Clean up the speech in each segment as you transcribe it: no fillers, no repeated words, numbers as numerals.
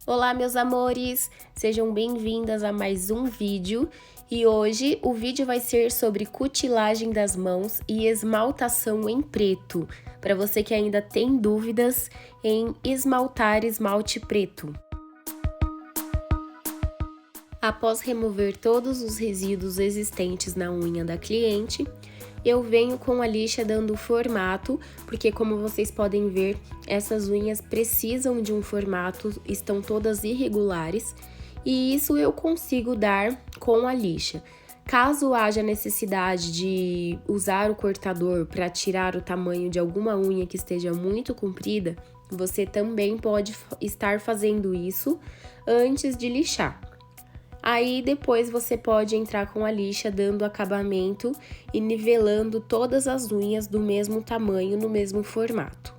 Olá, meus amores! Sejam bem-vindas a mais um vídeo e hoje o vídeo vai ser sobre cutilagem das mãos e esmaltação em preto, para você que ainda tem dúvidas em esmaltar esmalte preto. Após remover todos os resíduos existentes na unha da cliente, eu venho com a lixa dando formato, porque como vocês podem ver, essas unhas precisam de um formato, estão todas irregulares, e isso eu consigo dar com a lixa. Caso haja necessidade de usar o cortador para tirar o tamanho de alguma unha que esteja muito comprida, você também pode estar fazendo isso antes de lixar. Aí depois você pode entrar com a lixa dando acabamento e nivelando todas as unhas do mesmo tamanho, no mesmo formato.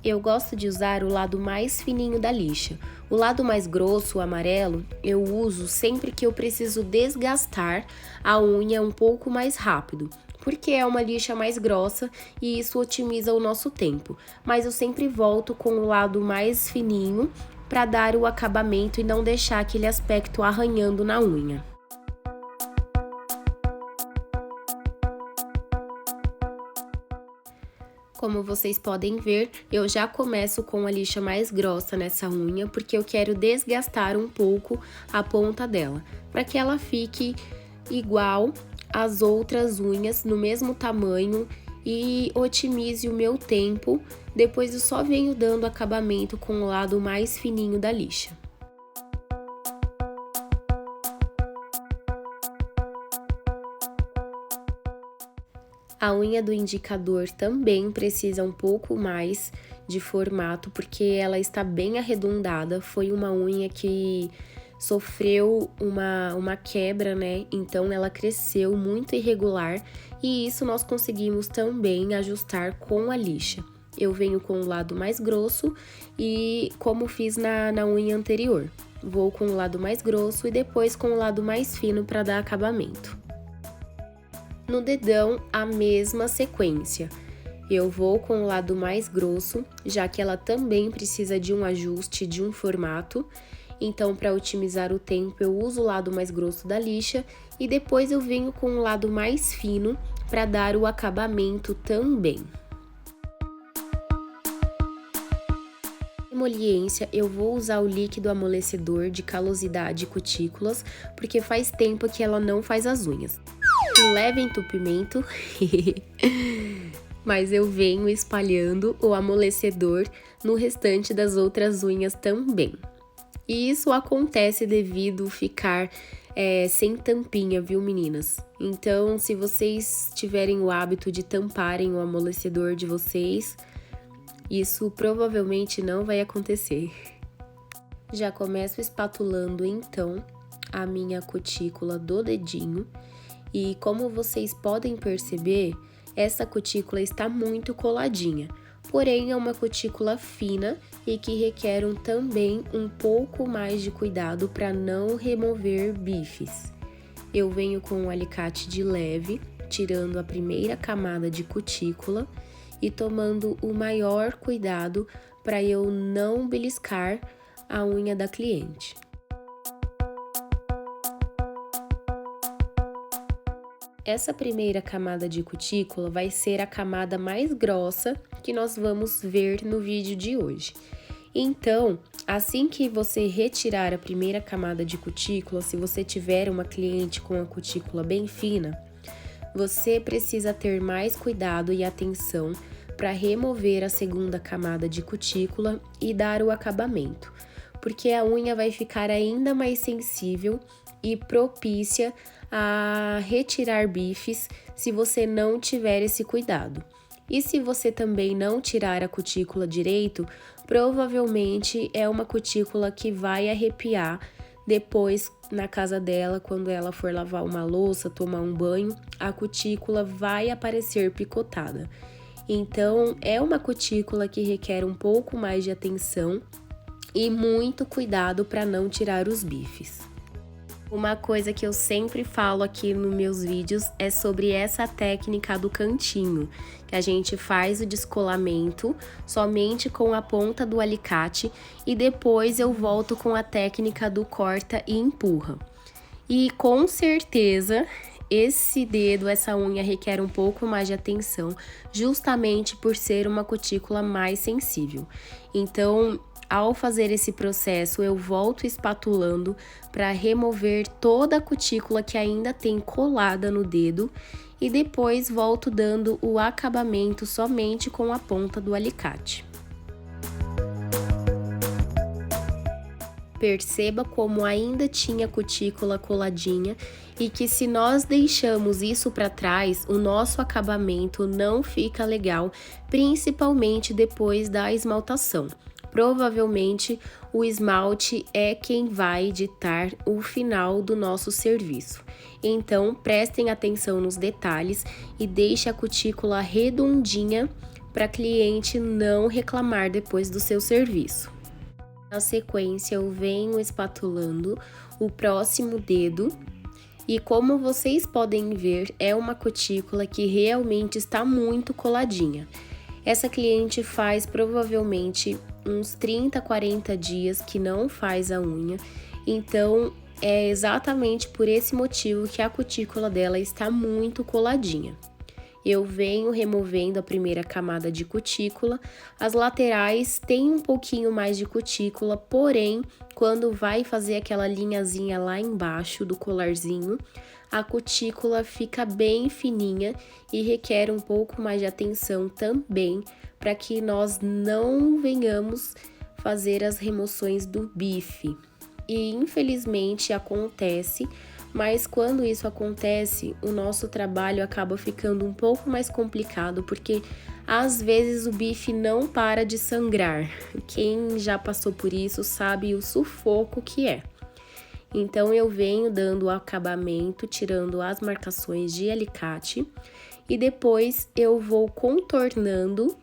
Eu gosto de usar o lado mais fininho da lixa. O lado mais grosso, o amarelo, eu uso sempre que eu preciso desgastar a unha um pouco mais rápido, porque é uma lixa mais grossa e isso otimiza o nosso tempo. Mas eu sempre volto com o lado mais fininho para dar o acabamento e não deixar aquele aspecto arranhando na unha. Como vocês podem ver, eu já começo com a lixa mais grossa nessa unha, porque eu quero desgastar um pouco a ponta dela, para que ela fique igual às outras unhas, no mesmo tamanho e otimize o meu tempo. Depois eu só venho dando acabamento com o lado mais fininho da lixa. A unha do indicador também precisa um pouco mais de formato, porque ela está bem arredondada. Foi uma unha que sofreu uma quebra, né? Então ela cresceu muito irregular e isso nós conseguimos também ajustar com a lixa. Eu venho com o lado mais grosso e como fiz na unha anterior. Vou com o lado mais grosso e depois com o lado mais fino para dar acabamento. No dedão, a mesma sequência. Eu vou com o lado mais grosso, já que ela também precisa de um ajuste, de um formato. Então, para otimizar o tempo, eu uso o lado mais grosso da lixa e depois eu venho com o lado mais fino para dar o acabamento também. Emoliência, eu vou usar o líquido amolecedor de calosidade e cutículas, porque faz tempo que ela não faz as unhas. Um leve entupimento, mas eu venho espalhando o amolecedor no restante das outras unhas também. E isso acontece devido ficar sem tampinha, viu, meninas? Então, se vocês tiverem o hábito de tamparem o amolecedor de vocês, isso provavelmente não vai acontecer. Já começo espatulando, então, a minha cutícula do dedinho. E como vocês podem perceber, essa cutícula está muito coladinha, porém é uma cutícula fina e que requer também um pouco mais de cuidado para não remover bifes. Eu venho com um alicate de leve, tirando a primeira camada de cutícula e tomando o maior cuidado para eu não beliscar a unha da cliente. Essa primeira camada de cutícula vai ser a camada mais grossa que nós vamos ver no vídeo de hoje. Então, assim que você retirar a primeira camada de cutícula, se você tiver uma cliente com a cutícula bem fina, você precisa ter mais cuidado e atenção para remover a segunda camada de cutícula e dar o acabamento, porque a unha vai ficar ainda mais sensível e propícia a retirar bifes se você não tiver esse cuidado. E se você também não tirar a cutícula direito, provavelmente é uma cutícula que vai arrepiar depois na casa dela, quando ela for lavar uma louça, tomar um banho, a cutícula vai aparecer picotada. Então, é uma cutícula que requer um pouco mais de atenção e muito cuidado para não tirar os bifes. Uma coisa que eu sempre falo aqui nos meus vídeos é sobre essa técnica do cantinho, que a gente faz o descolamento somente com a ponta do alicate e depois eu volto com a técnica do corta e empurra. E com certeza esse dedo, essa unha requer um pouco mais de atenção, justamente por ser uma cutícula mais sensível. Então, ao fazer esse processo, eu volto espatulando para remover toda a cutícula que ainda tem colada no dedo e depois volto dando o acabamento somente com a ponta do alicate. Perceba como ainda tinha cutícula coladinha e que se nós deixamos isso para trás, o nosso acabamento não fica legal, principalmente depois da esmaltação. Provavelmente o esmalte é quem vai ditar o final do nosso serviço. Então, prestem atenção nos detalhes e deixe a cutícula redondinha para cliente não reclamar depois do seu serviço. Na sequência, eu venho espatulando o próximo dedo e como vocês podem ver, é uma cutícula que realmente está muito coladinha. Essa cliente faz provavelmente uns 30, 40 dias que não faz a unha, então é exatamente por esse motivo que a cutícula dela está muito coladinha. Eu venho removendo a primeira camada de cutícula, as laterais têm um pouquinho mais de cutícula, porém, quando vai fazer aquela linhazinha lá embaixo do colarzinho, a cutícula fica bem fininha e requer um pouco mais de atenção também, para que nós não venhamos fazer as remoções do bife. E infelizmente acontece, mas quando isso acontece, o nosso trabalho acaba ficando um pouco mais complicado, porque às vezes o bife não para de sangrar. Quem já passou por isso sabe o sufoco que é. Então eu venho dando o acabamento, tirando as marcações de alicate e depois eu vou contornando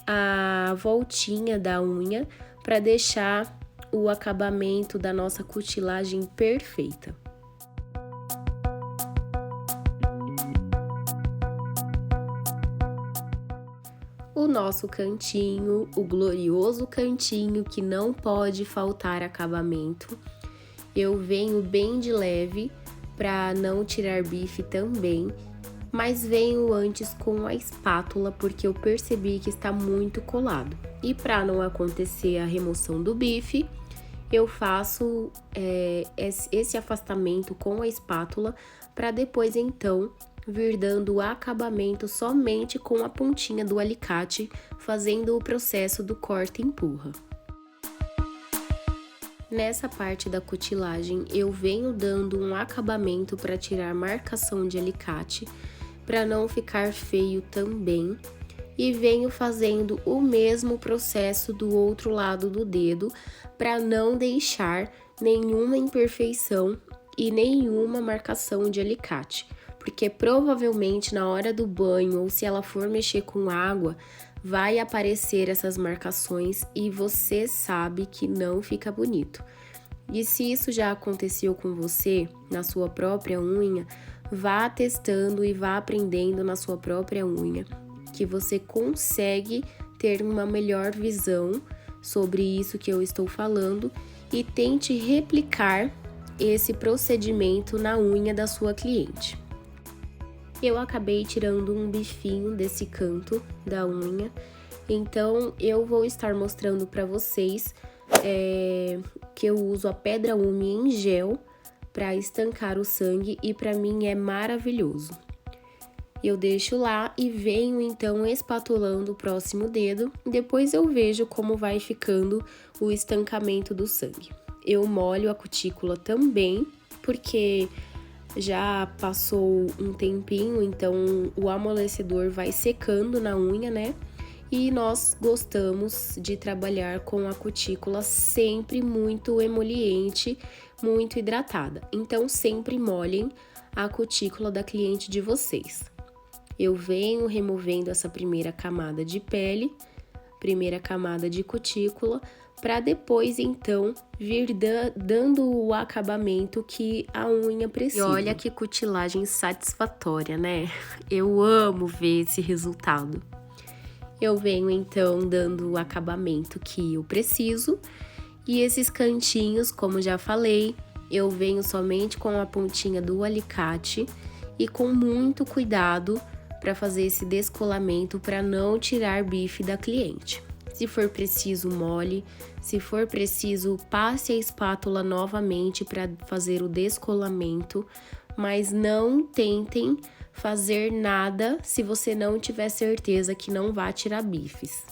a voltinha da unha para deixar o acabamento da nossa cutilagem perfeita. O nosso cantinho, o glorioso cantinho que não pode faltar acabamento. Eu venho bem de leve para não tirar bife também, mas venho antes com a espátula porque eu percebi que está muito colado. E para não acontecer a remoção do bife, eu faço esse afastamento com a espátula para depois então vir dando o acabamento somente com a pontinha do alicate, fazendo o processo do corta e empurra. Nessa parte da cutilagem, eu venho dando um acabamento para tirar marcação de alicate, para não ficar feio também, e venho fazendo o mesmo processo do outro lado do dedo, para não deixar nenhuma imperfeição e nenhuma marcação de alicate, porque provavelmente na hora do banho ou se ela for mexer com água, vai aparecer essas marcações e você sabe que não fica bonito. E se isso já aconteceu com você na sua própria unha, vá testando e vá aprendendo na sua própria unha, que você consegue ter uma melhor visão sobre isso que eu estou falando e tente replicar esse procedimento na unha da sua cliente. Eu acabei tirando um bifinho desse canto da unha, então eu vou estar mostrando para vocês que eu uso a pedra úmida em gel para estancar o sangue e para mim é maravilhoso. Eu deixo lá e venho então espatulando o próximo dedo, depois eu vejo como vai ficando o estancamento do sangue. Eu molho a cutícula também, porque já passou um tempinho, então o amolecedor vai secando na unha, né? E nós gostamos de trabalhar com a cutícula sempre muito emoliente, muito hidratada. Então, sempre molhem a cutícula da cliente de vocês. Eu venho removendo essa primeira camada de pele, primeira camada de cutícula, para depois então vir dando o acabamento que a unha precisa. E olha que cutilagem satisfatória, né? Eu amo ver esse resultado. Eu venho então dando o acabamento que eu preciso, e esses cantinhos, como já falei, eu venho somente com a pontinha do alicate e com muito cuidado para fazer esse descolamento para não tirar bife da cliente. Se for preciso, molhe. Se for preciso, passe a espátula novamente para fazer o descolamento, mas não tentem fazer nada se você não tiver certeza que não vai tirar bifes.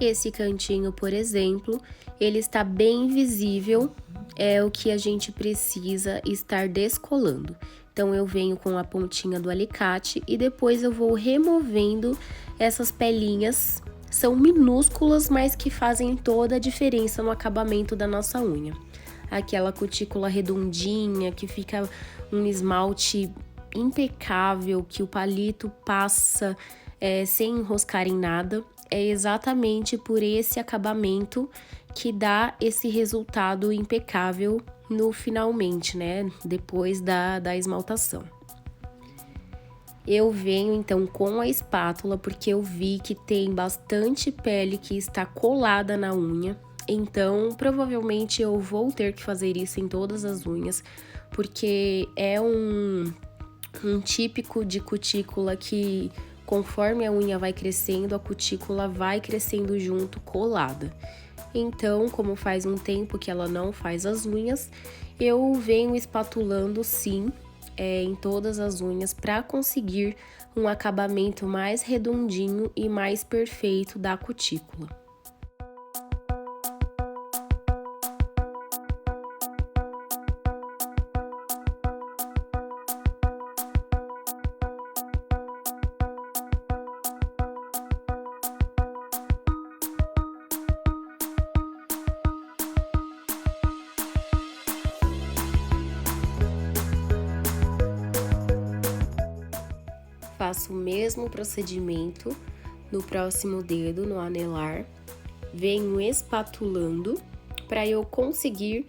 Esse cantinho, por exemplo, ele está bem visível, é o que a gente precisa estar descolando. Então, eu venho com a pontinha do alicate e depois eu vou removendo essas pelinhas. São minúsculas, mas que fazem toda a diferença no acabamento da nossa unha. Aquela cutícula redondinha, que fica um esmalte impecável, que o palito passa sem enroscar em nada. É exatamente por esse acabamento que dá esse resultado impecável no finalmente, né? Depois da esmaltação. Eu venho então com a espátula, porque eu vi que tem bastante pele que está colada na unha. Então, provavelmente eu vou ter que fazer isso em todas as unhas, porque é um típico de cutícula que, conforme a unha vai crescendo, a cutícula vai crescendo junto, colada. Então, como faz um tempo que ela não faz as unhas, eu venho espatulando sim, em todas as unhas para conseguir um acabamento mais redondinho e mais perfeito da cutícula. Faço o mesmo procedimento no próximo dedo, no anelar. Venho espatulando para eu conseguir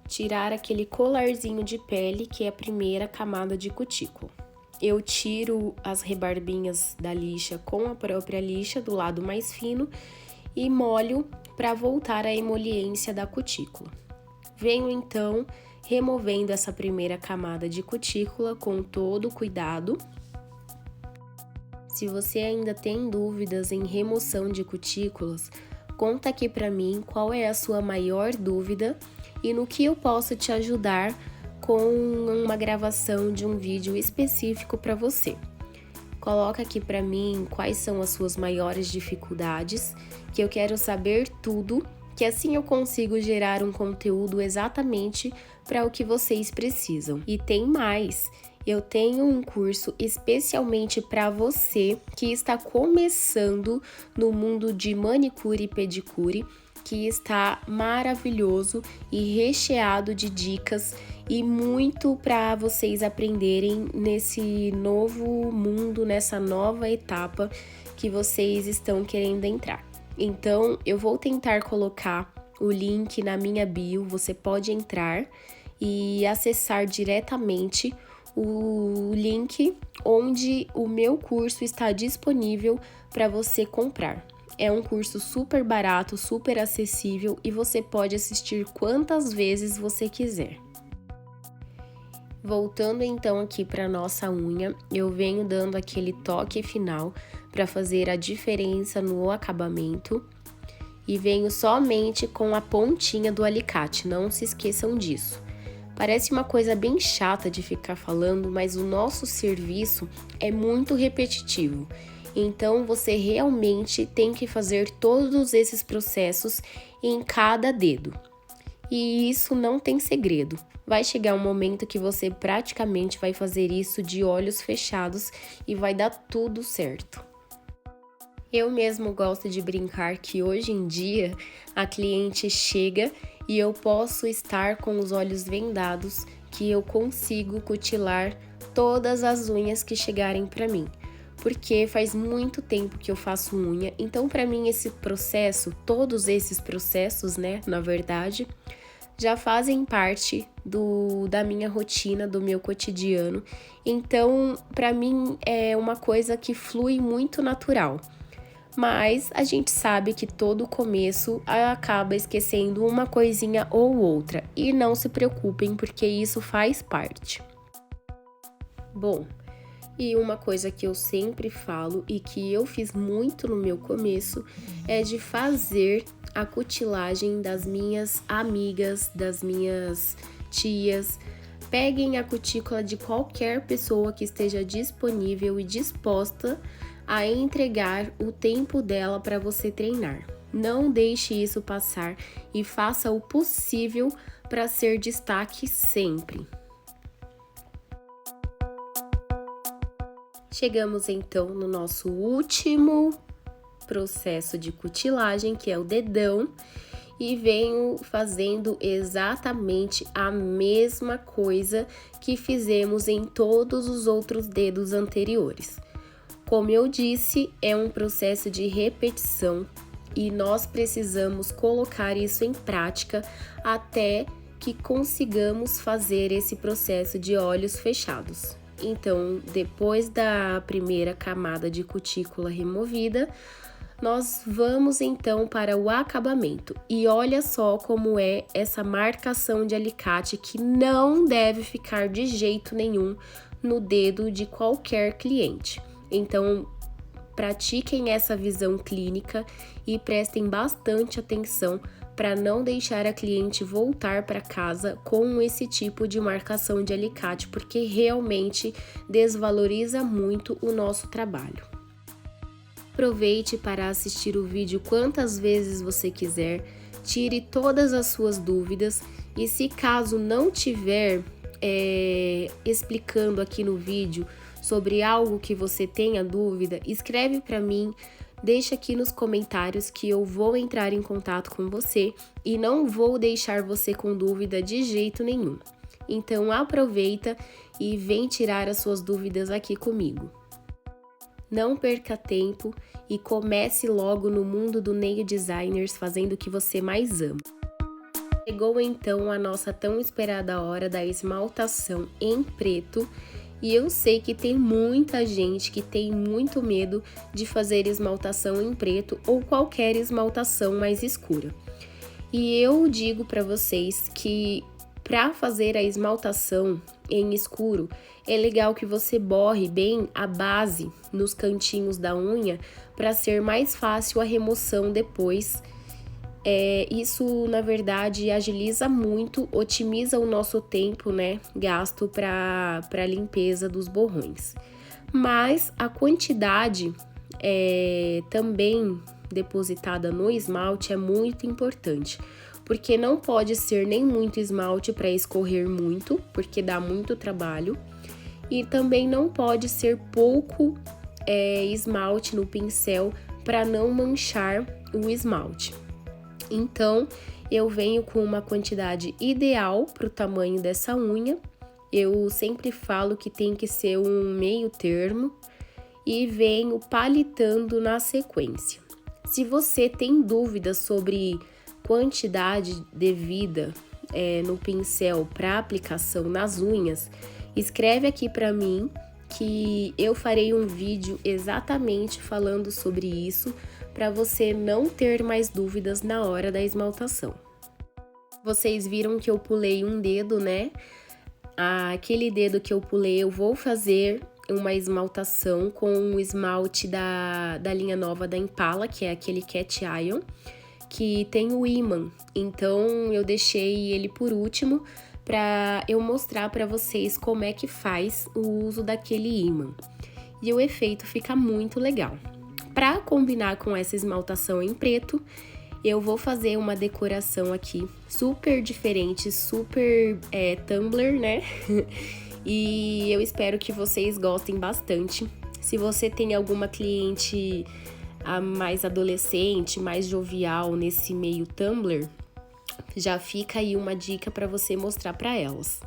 tirar aquele colarzinho de pele que é a primeira camada de cutícula. Eu tiro as rebarbinhas da lixa com a própria lixa do lado mais fino e molho para voltar à emoliência da cutícula. Venho então removendo essa primeira camada de cutícula com todo cuidado. Se você ainda tem dúvidas em remoção de cutículas, conta aqui para mim qual é a sua maior dúvida e no que eu posso te ajudar com uma gravação de um vídeo específico para você. Coloca aqui para mim quais são as suas maiores dificuldades, que eu quero saber tudo, que assim eu consigo gerar um conteúdo exatamente para o que vocês precisam. E tem mais! Eu tenho um curso especialmente para você que está começando no mundo de manicure e pedicure, que está maravilhoso e recheado de dicas e muito para vocês aprenderem nesse novo mundo, nessa nova etapa que vocês estão querendo entrar. Então, eu vou tentar colocar o link na minha bio, você pode entrar e acessar diretamente o link onde o meu curso está disponível para você comprar. É um curso super barato, super acessível e você pode assistir quantas vezes você quiser. Voltando então aqui para nossa unha, eu venho dando aquele toque final para fazer a diferença no acabamento e venho somente com a pontinha do alicate, não se esqueçam disso. Parece uma coisa bem chata de ficar falando, mas o nosso serviço é muito repetitivo. Então, você realmente tem que fazer todos esses processos em cada dedo. E isso não tem segredo. Vai chegar um momento que você praticamente vai fazer isso de olhos fechados e vai dar tudo certo. Eu mesmo gosto de brincar que hoje em dia a cliente chega e eu posso estar com os olhos vendados, que eu consigo cutilar todas as unhas que chegarem para mim, porque faz muito tempo que eu faço unha, então para mim esse processo, todos esses processos, né, na verdade, já fazem parte da minha rotina, do meu cotidiano. Então, para mim é uma coisa que flui muito natural. Mas a gente sabe que todo começo acaba esquecendo uma coisinha ou outra. E não se preocupem, porque isso faz parte. Bom, e uma coisa que eu sempre falo e que eu fiz muito no meu começo é de fazer a cutilagem das minhas amigas, das minhas tias. Peguem a cutícula de qualquer pessoa que esteja disponível e disposta a entregar o tempo dela para você treinar. Não deixe isso passar e faça o possível para ser destaque sempre. Chegamos então no nosso último processo de cutilagem, que é o dedão, e venho fazendo exatamente a mesma coisa que fizemos em todos os outros dedos anteriores. Como eu disse, é um processo de repetição e nós precisamos colocar isso em prática até que consigamos fazer esse processo de olhos fechados. Então, depois da primeira camada de cutícula removida, nós vamos então para o acabamento. E olha só como é essa marcação de alicate que não deve ficar de jeito nenhum no dedo de qualquer cliente. Então, pratiquem essa visão clínica e prestem bastante atenção para não deixar a cliente voltar para casa com esse tipo de marcação de alicate, porque realmente desvaloriza muito o nosso trabalho. Aproveite para assistir o vídeo quantas vezes você quiser, tire todas as suas dúvidas e se caso não tiver explicando aqui no vídeo sobre algo que você tenha dúvida, escreve para mim. Deixa aqui nos comentários que eu vou entrar em contato com você e não vou deixar você com dúvida de jeito nenhum. Então aproveita e vem tirar as suas dúvidas aqui comigo. Não perca tempo e comece logo no mundo do nail designers fazendo o que você mais ama. Chegou então a nossa tão esperada hora da esmaltação em preto. E eu sei que tem muita gente que tem muito medo de fazer esmaltação em preto ou qualquer esmaltação mais escura. E eu digo para vocês que para fazer a esmaltação em escuro, é legal que você borre bem a base nos cantinhos da unha para ser mais fácil a remoção depois. Isso, na verdade, agiliza muito, otimiza o nosso tempo, né, gasto para limpeza dos borrões. Mas a quantidade também depositada no esmalte é muito importante, porque não pode ser nem muito esmalte para escorrer muito, porque dá muito trabalho, e também não pode ser pouco esmalte no pincel para não manchar o esmalte. Então, eu venho com uma quantidade ideal para o tamanho dessa unha. Eu sempre falo que tem que ser um meio termo e venho palitando na sequência. Se você tem dúvidas sobre quantidade devida no pincel para aplicação nas unhas, escreve aqui para mim que eu farei um vídeo exatamente falando sobre isso, para você não ter mais dúvidas na hora da esmaltação. Vocês viram que eu pulei um dedo, né? Aquele dedo que eu pulei, eu vou fazer uma esmaltação com o esmalte da linha nova da Impala, que é aquele Cat Iron, que tem o ímã. Então, eu deixei ele por último para eu mostrar para vocês como é que faz o uso daquele ímã. E o efeito fica muito legal. Para combinar com essa esmaltação em preto, eu vou fazer uma decoração aqui super diferente, super Tumblr, né? E eu espero que vocês gostem bastante. Se você tem alguma cliente mais adolescente, mais jovial nesse meio Tumblr, já fica aí uma dica para você mostrar para elas.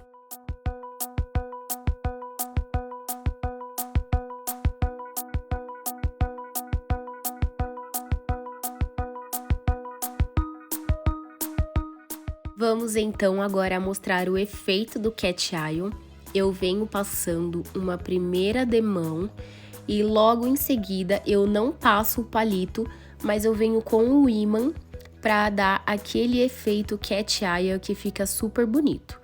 Vamos então agora mostrar o efeito do Cat Eye. Eu venho passando uma primeira demão e logo em seguida eu não passo o palito, mas eu venho com o ímã para dar aquele efeito Cat Eye que fica super bonito.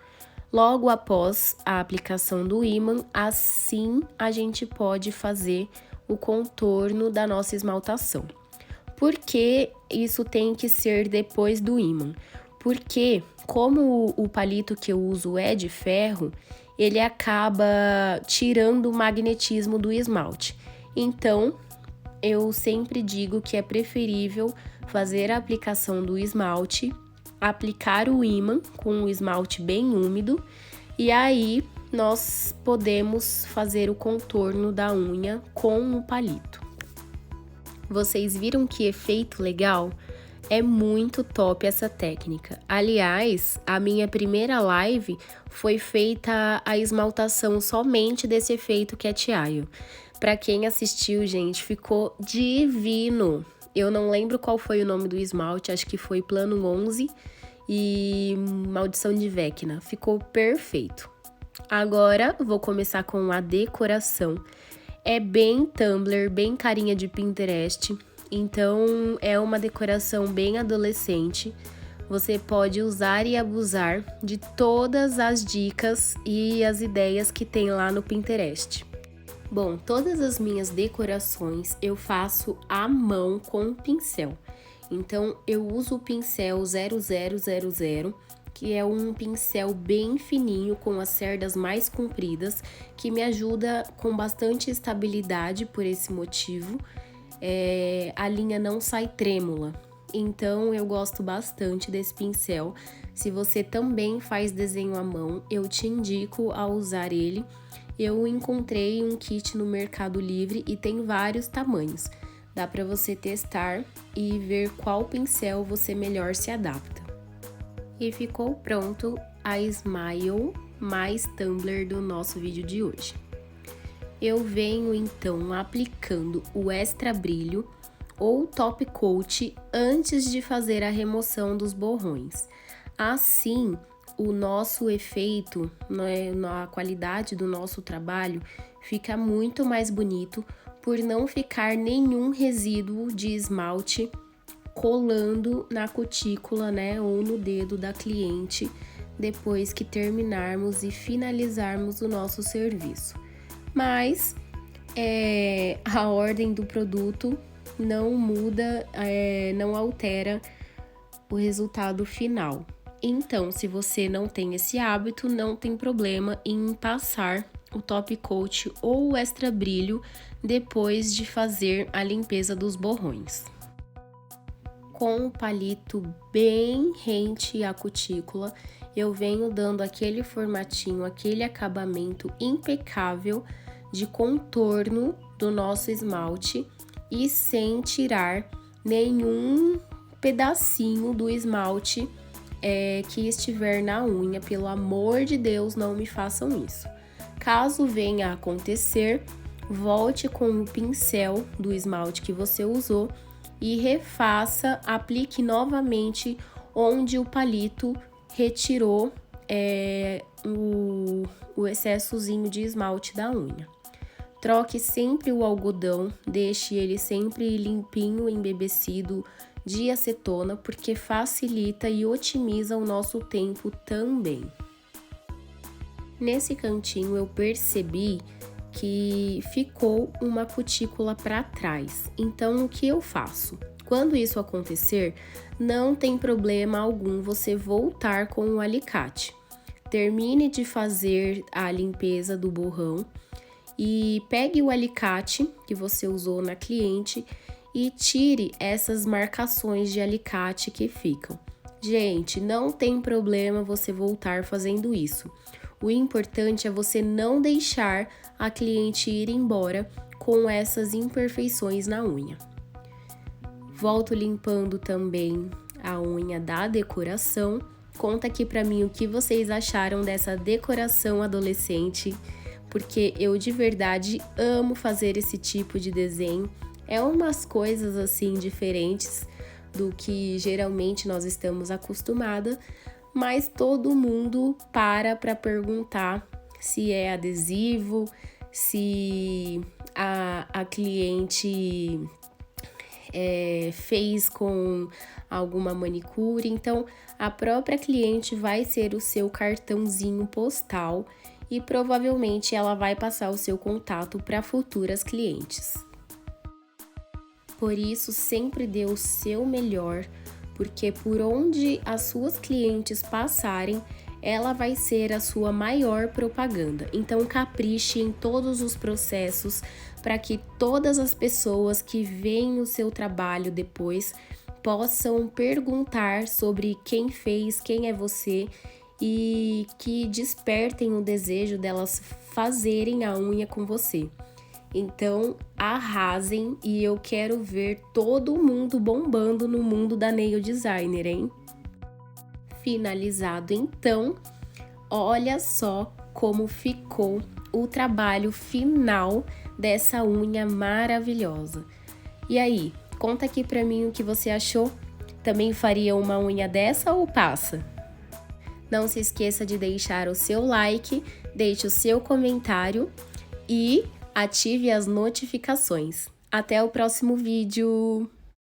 Logo após a aplicação do ímã, assim a gente pode fazer o contorno da nossa esmaltação. Por que isso tem que ser depois do ímã? Porque, como o palito que eu uso é de ferro, ele acaba tirando o magnetismo do esmalte. Então, eu sempre digo que é preferível fazer a aplicação do esmalte, aplicar o ímã com o esmalte bem úmido e aí nós podemos fazer o contorno da unha com o palito. Vocês viram que efeito legal? É muito top essa técnica. Aliás, a minha primeira live foi feita a esmaltação somente desse efeito Cat Eye. Para quem assistiu, gente, ficou divino. Eu não lembro qual foi o nome do esmalte, acho que foi Plano 11 e Maldição de Vecna. Ficou perfeito. Agora, vou começar com a decoração. É bem Tumblr, bem carinha de Pinterest. Então, é uma decoração bem adolescente. Você pode usar e abusar de todas as dicas e as ideias que tem lá no Pinterest. Bom, todas as minhas decorações eu faço à mão com pincel. Então, eu uso o pincel 0000, que é um pincel bem fininho com as cerdas mais compridas, que me ajuda com bastante estabilidade por esse motivo. A linha não sai trêmula, então eu gosto bastante desse pincel. Se você também faz desenho à mão, eu te indico a usar ele. Eu encontrei um kit no Mercado Livre e tem vários tamanhos. Dá para você testar e ver qual pincel você melhor se adapta. E ficou pronto a Smile mais Tumblr do nosso vídeo de hoje. Eu venho então aplicando o extra brilho ou top coat antes de fazer a remoção dos borrões. Assim, o nosso efeito, a qualidade do nosso trabalho fica muito mais bonito por não ficar nenhum resíduo de esmalte colando na cutícula, ou no dedo da cliente depois que terminarmos e finalizarmos o nosso serviço. Mas a ordem do produto não muda, não altera o resultado final. Então, se você não tem esse hábito, não tem problema em passar o top coat ou o extra brilho depois de fazer a limpeza dos borrões. Com o palito bem rente à cutícula, eu venho dando aquele formatinho, aquele acabamento impecável de contorno do nosso esmalte e sem tirar nenhum pedacinho do esmalte que estiver na unha. Pelo amor de Deus, não me façam isso. Caso venha a acontecer, volte com o pincel do esmalte que você usou e refaça, aplique novamente onde o palito retirou o excessozinho de esmalte da unha. Troque sempre o algodão, deixe ele sempre limpinho, embebecido de acetona, porque facilita e otimiza o nosso tempo também. Nesse cantinho eu percebi que ficou uma cutícula para trás. Então, o que eu faço? Quando isso acontecer, não tem problema algum você voltar com o alicate. Termine de fazer a limpeza do borrão e pegue o alicate que você usou na cliente e tire essas marcações de alicate que ficam. Gente, não tem problema você voltar fazendo isso. O importante é você não deixar a cliente ir embora com essas imperfeições na unha. Volto limpando também a unha da decoração. Conta aqui pra mim o que vocês acharam dessa decoração adolescente, porque eu de verdade amo fazer esse tipo de desenho. É umas coisas assim diferentes do que geralmente nós estamos acostumadas, mas todo mundo para perguntar se é adesivo, se a cliente fez com alguma manicure. Então, a própria cliente vai ser o seu cartãozinho postal e provavelmente ela vai passar o seu contato para futuras clientes. Por isso, sempre dê o seu melhor, porque por onde as suas clientes passarem, ela vai ser a sua maior propaganda. Então, capriche em todos os processos para que todas as pessoas que veem o seu trabalho depois possam perguntar sobre quem fez, quem é você e que despertem o desejo delas fazerem a unha com você. Então, arrasem e eu quero ver todo mundo bombando no mundo da nail designer, hein? Finalizado, então, olha só como ficou o trabalho final dessa unha maravilhosa. E aí, conta aqui pra mim o que você achou. Também faria uma unha dessa ou passa? Não se esqueça de deixar o seu like, deixe o seu comentário e ative as notificações. Até o próximo vídeo!